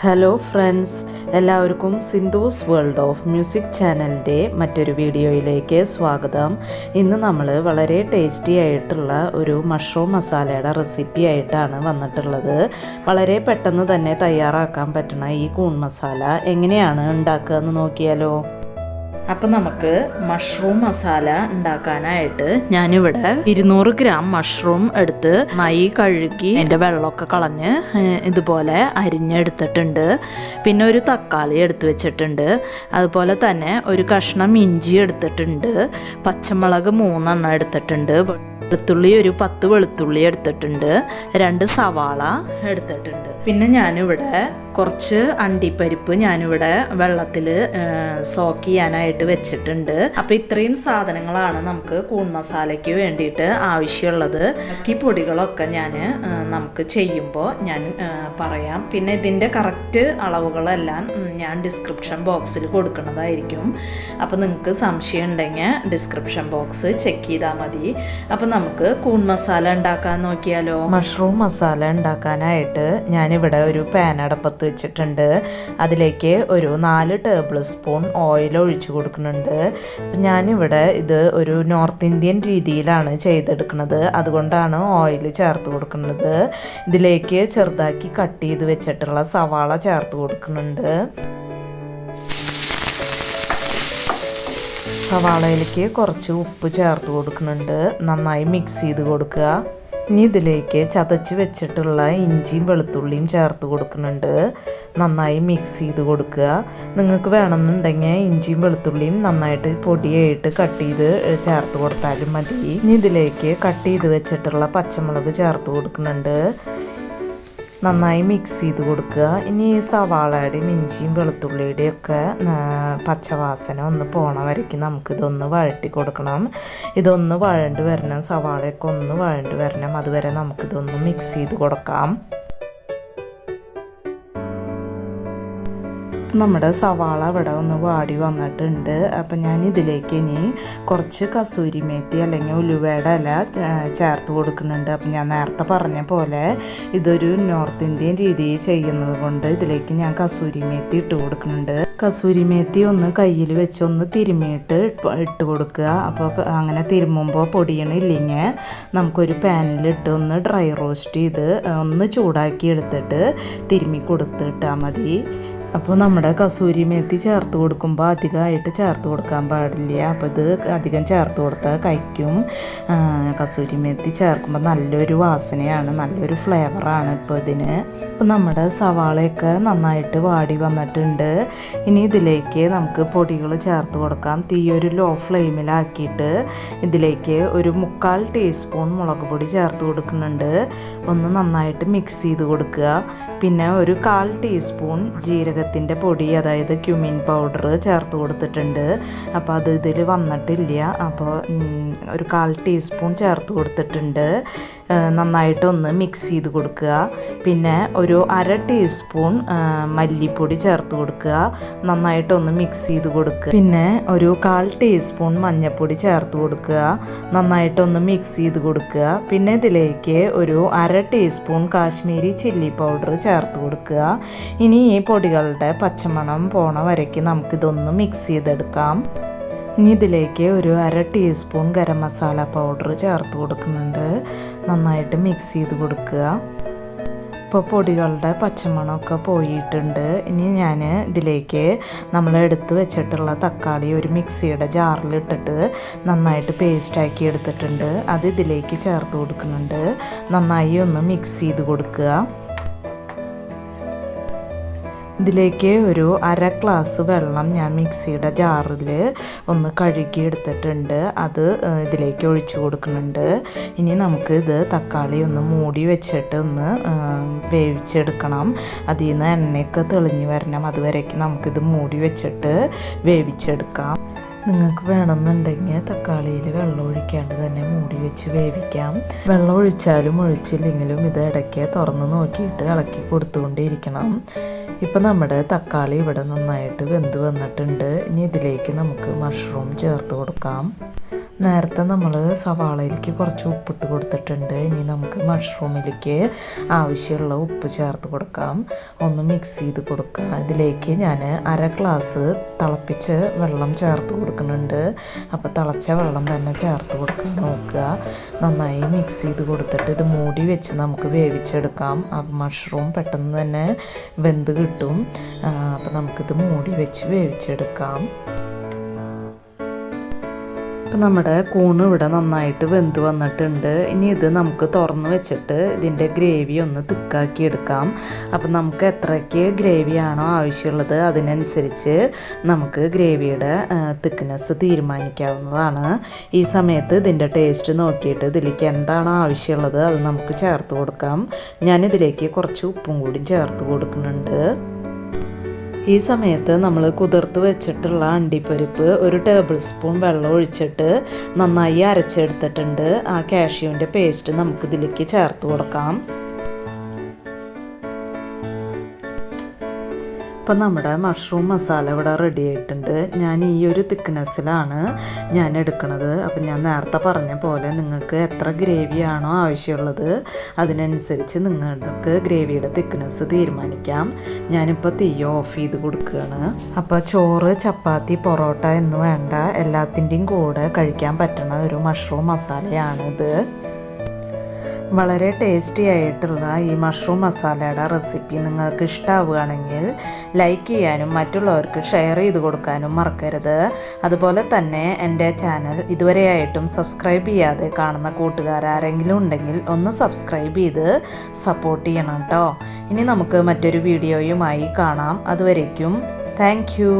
Hello friends, എല്ലാവർക്കും Sindhu's world of music ചാനലിൻ്റെ മറ്റൊരു വീഡിയോയിലേക്ക് സ്വാഗതം. ഇന്ന് നമ്മൾ വളരെ ടേസ്റ്റി ആയിട്ടുള്ള ഒരു മഷ്റൂം മസാലയുടെ റെസിപ്പി ആയിട്ടാണ് വന്നിട്ടുള്ളത്. വളരെ പെട്ടെന്ന് തന്നെ തയ്യാറാക്കാൻ പറ്റുന്ന ഈ കൂൺ മസാല എങ്ങനെയാണ് ഉണ്ടാക്കുക എന്ന് നോക്കിയാലോ. അപ്പോൾ നമുക്ക് മഷ്റൂം മസാല ഉണ്ടാക്കാനായിട്ട് ഞാനിവിടെ 200 ഗ്രാം മഷ്റൂം എടുത്ത് നന്നായി കഴുകി അതിൻ്റെ വെള്ളമൊക്കെ കളഞ്ഞ് ഇതുപോലെ അരിഞ്ഞെടുത്തിട്ടുണ്ട്. പിന്നെ ഒരു തക്കാളി എടുത്ത് വെച്ചിട്ടുണ്ട്. അതുപോലെ തന്നെ ഒരു കഷ്ണം ഇഞ്ചി എടുത്തിട്ടുണ്ട്. പച്ചമുളക് 3 എടുത്തിട്ടുണ്ട്. വെളുത്തുള്ളി ഒരു 10 വെളുത്തുള്ളി എടുത്തിട്ടുണ്ട്. 2 സവാള എടുത്തിട്ടുണ്ട്. പിന്നെ ഞാനിവിടെ കുറച്ച് അണ്ടിപ്പരിപ്പ് ഞാനിവിടെ വെള്ളത്തിൽ സോക്ക് ചെയ്യാനായിട്ട് വെച്ചിട്ടുണ്ട്. അപ്പോൾ ഇത്രയും സാധനങ്ങളാണ് നമുക്ക് കൂൺ മസാലയ്ക്ക് വേണ്ടിയിട്ട് ആവശ്യമുള്ളത്. ഈ പൊടികളൊക്കെ നമുക്ക് ചെയ്യുമ്പോൾ ഞാൻ പറയാം. പിന്നെ ഇതിൻ്റെ കറക്റ്റ് അളവുകളെല്ലാം ഞാൻ ഡിസ്ക്രിപ്ഷൻ ബോക്സിൽ കൊടുക്കുന്നതായിരിക്കും. അപ്പോൾ നിങ്ങൾക്ക് സംശയം ഉണ്ടെങ്കിൽ ഡിസ്ക്രിപ്ഷൻ ബോക്സ് ചെക്ക് ചെയ്താൽ മതി. അപ്പോൾ നമുക്ക് കൂൺ മസാല ഉണ്ടാക്കാൻ നോക്കിയാലോ. മഷ്റൂം മസാല ഉണ്ടാക്കാനായിട്ട് ഞാനിവിടെ ഒരു പാൻ അടുപ്പത്ത് വെച്ചിട്ടുണ്ട്. അതിലേക്ക് ഒരു 4 ടേബിൾ സ്പൂൺ ഓയിൽ ഒഴിച്ചു കൊടുക്കുന്നുണ്ട്. ഞാനിവിടെ ഇത് ഒരു നോർത്ത് ഇന്ത്യൻ രീതിയിലാണ് ചെയ്തെടുക്കുന്നത്. അതുകൊണ്ടാണ് ഓയിൽ ചേർത്ത് കൊടുക്കുന്നത്. ഇതിലേക്ക് ചെറുതാക്കി കട്ട് ചെയ്ത് വെച്ചിട്ടുള്ള സവാള ചേർത്ത് കൊടുക്കുന്നുണ്ട്. സവാളയിലേക്ക് കുറച്ച് ഉപ്പ് ചേർത്ത് കൊടുക്കുന്നുണ്ട്. നന്നായി മിക്സ് ചെയ്ത് കൊടുക്കുക. ഇനി ഇതിലേക്ക് ചതച്ച് വെച്ചിട്ടുള്ള ഇഞ്ചിയും വെളുത്തുള്ളിയും ചേർത്ത് കൊടുക്കുന്നുണ്ട്. നന്നായി മിക്സ് ചെയ്ത് കൊടുക്കുക. നിങ്ങൾക്ക് വേണമെന്നുണ്ടെങ്കിൽ ഇഞ്ചിയും വെളുത്തുള്ളിയും നന്നായിട്ട് പൊടിയായിട്ട് കട്ട് ചെയ്ത് ചേർത്ത് കൊടുത്താലും മതി. ഇനി ഇതിലേക്ക് കട്ട് ചെയ്ത് വെച്ചിട്ടുള്ള പച്ചമുളക് ചേർത്ത് കൊടുക്കുന്നുണ്ട്. നന്നായി മിക്സ് ചെയ്ത് കൊടുക്കുക. ഇനി ഈ സവാളയുടെയും ഇഞ്ചിയും വെളുത്തുള്ളിയുടെയും ഒക്കെ പച്ചവാസന ഒന്ന് പോണ വരയ്ക്ക് നമുക്കിതൊന്ന് വഴറ്റി കൊടുക്കണം. ഇതൊന്ന് വഴണ്ട് വരണം, സവാളയൊക്കെ ഒന്ന് വഴണ്ട് വരണം. അതുവരെ നമുക്കിതൊന്ന് മിക്സ് ചെയ്ത് കൊടുക്കാം. നമ്മുടെ സവാള ഇവിടെ ഒന്ന് വാടി വന്നിട്ടുണ്ട്. അപ്പം ഞാൻ ഇതിലേക്ക് ഇനി കുറച്ച് കസൂരി മേത്തി അല്ലെങ്കിൽ ഉലുവയുടെ ഇല ചേർത്ത് കൊടുക്കുന്നുണ്ട്. അപ്പം ഞാൻ നേരത്തെ പറഞ്ഞ പോലെ ഇതൊരു നോർത്ത് ഇന്ത്യൻ രീതിയിൽ ചെയ്യുന്നത് കൊണ്ട് ഇതിലേക്ക് ഞാൻ കസൂരി മേത്തി ഇട്ട് കൊടുക്കുന്നുണ്ട്. കസൂരി മേത്തി ഒന്ന് കയ്യിൽ വെച്ച് ഒന്ന് തിരുമ്മിയിട്ട് ഇട്ട് കൊടുക്കുക. അപ്പോൾ അങ്ങനെ തിരുമ്മുമ്പോൾ പൊടിയണില്ലെങ്കിൽ നമുക്കൊരു പാനിലിട്ട് ഒന്ന് ഡ്രൈ റോസ്റ്റ് ചെയ്ത് ഒന്ന് ചൂടാക്കി എടുത്തിട്ട് തിരുമ്മി കൊടുത്തിട്ടാൽ മതി. അപ്പോൾ നമ്മുടെ കസൂരി മേത്തി ചേർത്ത് കൊടുക്കുമ്പോൾ അധികമായിട്ട് ചേർത്ത് കൊടുക്കാൻ പാടില്ല. അപ്പോൾ ഇത് അധികം ചേർത്ത് കൊടുത്താൽ കഴിക്കും. കസൂരി മേത്തി ചേർക്കുമ്പോൾ നല്ലൊരു വാസനയാണ്, നല്ലൊരു ഫ്ലേവറാണ് ഇപ്പോൾ ഇതിന്. അപ്പോൾ നമ്മുടെ സവാളയൊക്കെ നന്നായിട്ട് വാടി വന്നിട്ടുണ്ട്. ഇനി ഇതിലേക്ക് നമുക്ക് പൊടികൾ ചേർത്ത് കൊടുക്കാം. തീ ഒരു ലോ ഫ്ലെയിമിലാക്കിയിട്ട് ഇതിലേക്ക് ഒരു 1/4 ടീസ്പൂൺ മുളക് പൊടി ചേർത്ത് കൊടുക്കുന്നുണ്ട്. ഒന്ന് നന്നായിട്ട് മിക്സ് ചെയ്ത് കൊടുക്കുക. പിന്നെ ഒരു 1/4 ടീസ്പൂൺ ജീരകത്തിൻ്റെ പൊടി, അതായത് ക്യുമിൻ പൗഡർ ചേർത്ത് കൊടുത്തിട്ടുണ്ട്. അപ്പോൾ അത് ഇതിൽ വന്നിട്ടില്ല. അപ്പോൾ ഒരു 1/4 ടീസ്പൂൺ ചേർത്ത് കൊടുത്തിട്ടുണ്ട്. നന്നായിട്ടൊന്ന് മിക്സ് ചെയ്ത് കൊടുക്കുക. പിന്നെ ഒരു 1/2 ടീസ്പൂൺ മല്ലിപ്പൊടി ചേർത്ത് കൊടുക്കുക. നന്നായിട്ടൊന്ന് മിക്സ് ചെയ്ത് കൊടുക്കുക. പിന്നെ ഒരു 1/4 ടീസ്പൂൺ മഞ്ഞൾപ്പൊടി ചേർത്ത് കൊടുക്കുക. നന്നായിട്ടൊന്ന് മിക്സ് ചെയ്ത് കൊടുക്കുക. പിന്നെ ഇതിലേക്ക് ഒരു 1/2 ടീസ്പൂൺ കാശ്മീരി ചില്ലി പൗഡർ ചേർത്ത് കൊടുക്കുക. ഇനി ഈ പൊടികളുടെ പച്ചമണം പോണ വരയ്ക്ക് നമുക്കിതൊന്ന് മിക്സ് ചെയ്തെടുക്കാം. ഇനി ഇതിലേക്ക് ഒരു 1/2 ടീസ്പൂൺ ഗരം മസാല പൗഡർ ചേർത്ത് കൊടുക്കുന്നുണ്ട്. നന്നായിട്ട് മിക്സ് ചെയ്ത് കൊടുക്കുക. ഇപ്പോൾ പൊടികളുടെ പച്ചമണമൊക്കെ പോയിട്ടുണ്ട്. ഇനി ഞാൻ ഇതിലേക്ക് നമ്മൾ എടുത്ത് വെച്ചിട്ടുള്ള തക്കാളി ഒരു മിക്സിയുടെ ജാറിലിട്ടിട്ട് നന്നായിട്ട് പേസ്റ്റാക്കി എടുത്തിട്ടുണ്ട്. അത് ഇതിലേക്ക് ചേർത്ത് കൊടുക്കുന്നുണ്ട്. നന്നായി ഒന്ന് മിക്സ് ചെയ്ത് കൊടുക്കുക. ഇതിലേക്ക് ഒരു 1/2 ഗ്ലാസ് വെള്ളം ഞാൻ മിക്സിയുടെ ജാറിൽ ഒന്ന് കഴുകി എടുത്തിട്ടുണ്ട്. അത് ഇതിലേക്ക് ഒഴിച്ചു കൊടുക്കുന്നുണ്ട്. ഇനി നമുക്ക് ഇത് തക്കാളി ഒന്ന് മൂടി വെച്ചിട്ട് ഒന്ന് വേവിച്ചെടുക്കണം. അതിൽ നിന്ന് എണ്ണയൊക്കെ തെളിഞ്ഞ് വരണം. അതുവരേക്ക് നമുക്കിത് മൂടി വെച്ചിട്ട് വേവിച്ചെടുക്കാം. നിങ്ങൾക്ക് വേണമെന്നുണ്ടെങ്കിൽ തക്കാളിയിൽ വെള്ളം ഒഴിക്കാണ്ട് തന്നെ മൂടി വെച്ച് വേവിക്കാം. വെള്ളം ഒഴിച്ചാലും ഒഴിച്ചില്ലെങ്കിലും ഇത് ഇടയ്ക്ക് തുറന്ന് നോക്കിയിട്ട് ഇളക്കി കൊടുത്തുകൊണ്ടിരിക്കണം. ഇപ്പം നമ്മുടെ തക്കാളി ഇവിടെ നന്നായിട്ട് വെന്ത് വന്നിട്ടുണ്ട്. ഇനി ഇതിലേക്ക് നമുക്ക് മഷ്റൂം ചേർത്ത് കൊടുക്കാം. നേരത്തെ നമ്മൾ സവാളയിലേക്ക് കുറച്ച് ഉപ്പിട്ട് കൊടുത്തിട്ടുണ്ട്. ഇനി നമുക്ക് മഷ്റൂമിലേക്ക് ആവശ്യമുള്ള ഉപ്പ് ചേർത്ത് കൊടുക്കാം. ഒന്ന് മിക്സ് ചെയ്ത് കൊടുക്കുക. ഇതിലേക്ക് ഞാൻ 1/2 ഗ്ലാസ് തിളപ്പിച്ച് വെള്ളം ചേർത്ത് കൊടുക്കുന്നുണ്ട്. അപ്പോൾ തിളച്ച വെള്ളം തന്നെ ചേർത്ത് കൊടുക്കാൻ നോക്കുക. നന്നായി മിക്സ് ചെയ്ത് കൊടുത്തിട്ട് ഇത് മൂടി വെച്ച് നമുക്ക് വേവിച്ചെടുക്കാം. മഷ്റൂം പെട്ടെന്ന് തന്നെ വെന്ത് കിട്ടും. അപ്പോൾ നമുക്കിത് മൂടി വെച്ച് വേവിച്ചെടുക്കാം. അപ്പോൾ നമ്മുടെ കൂണ് ഇവിടെ നന്നായിട്ട് വെന്ത് വന്നിട്ടുണ്ട്. ഇനി ഇത് നമുക്ക് തുറന്ന് വെച്ചിട്ട് ഇതിൻ്റെ ഗ്രേവി ഒന്ന് തിക്കാക്കി എടുക്കാം. അപ്പം നമുക്ക് എത്രയ്ക്ക് ഗ്രേവിയാണോ ആവശ്യമുള്ളത് അതിനനുസരിച്ച് നമുക്ക് ഗ്രേവിയുടെ തിക്നെസ് തീരുമാനിക്കാവുന്നതാണ്. ഈ സമയത്ത് ഇതിൻ്റെ ടേസ്റ്റ് നോക്കിയിട്ട് ഇതിലേക്ക് എന്താണോ ആവശ്യമുള്ളത് അത് നമുക്ക് ചേർത്ത് കൊടുക്കാം. ഞാനിതിലേക്ക് കുറച്ച് ഉപ്പും കൂടി ചേർത്ത് കൊടുക്കുന്നുണ്ട്. ഈ സമയത്ത് നമ്മൾ കുതിർത്ത് വെച്ചിട്ടുള്ള അണ്ടിപ്പരിപ്പ് 1 ടേബിൾ സ്പൂൺ വെള്ളം ഒഴിച്ചിട്ട് നന്നായി അരച്ചെടുത്തിട്ടുണ്ട്. ആ കാഷ്യൂവിൻ്റെ പേസ്റ്റ് നമുക്കിതിലേക്ക് ചേർത്ത് കൊടുക്കാം. ഇപ്പം നമ്മുടെ മഷ്റൂം മസാല ഇവിടെ റെഡി ആയിട്ടുണ്ട്. ഞാൻ ഈ ഒരു തിക്നെസ്സിലാണ് ഞാൻ എടുക്കുന്നത്. അപ്പം ഞാൻ നേരത്തെ പറഞ്ഞ പോലെ നിങ്ങൾക്ക് എത്ര ഗ്രേവിയാണോ ആവശ്യമുള്ളത് അതിനനുസരിച്ച് നിങ്ങൾക്ക് ഗ്രേവിയുടെ തിക്നെസ് തീരുമാനിക്കാം. ഞാനിപ്പോൾ തീ ഓഫ് ചെയ്ത് കൊടുക്കുകയാണ്. അപ്പോൾ ചോറ്, ചപ്പാത്തി, പൊറോട്ട എന്ന് വേണ്ട എല്ലാത്തിൻ്റെയും കൂടെ കഴിക്കാൻ പറ്റുന്ന ഒരു മഷ്റൂം മസാലയാണിത്. വളരെ ടേസ്റ്റി ആയിട്ടുള്ള ഈ മഷ്റൂം മസാലയുടെ റെസിപ്പി നിങ്ങൾക്ക് ഇഷ്ടമാവുകയാണെങ്കിൽ ലൈക്ക് ചെയ്യാനും മറ്റുള്ളവർക്ക് ഷെയർ ചെയ്ത് കൊടുക്കാനും മറക്കരുത്. അതുപോലെ തന്നെ എൻ്റെ ചാനൽ ഇതുവരെയായിട്ടും സബ്സ്ക്രൈബ് ചെയ്യാതെ കാണുന്ന കൂട്ടുകാരാരെങ്കിലും ഉണ്ടെങ്കിൽ ഒന്ന് സബ്സ്ക്രൈബ് ചെയ്ത് സപ്പോർട്ട് ചെയ്യണം കേട്ടോ. ഇനി നമുക്ക് മറ്റൊരു വീഡിയോയുമായി കാണാം. അതുവരേക്കും താങ്ക് യു.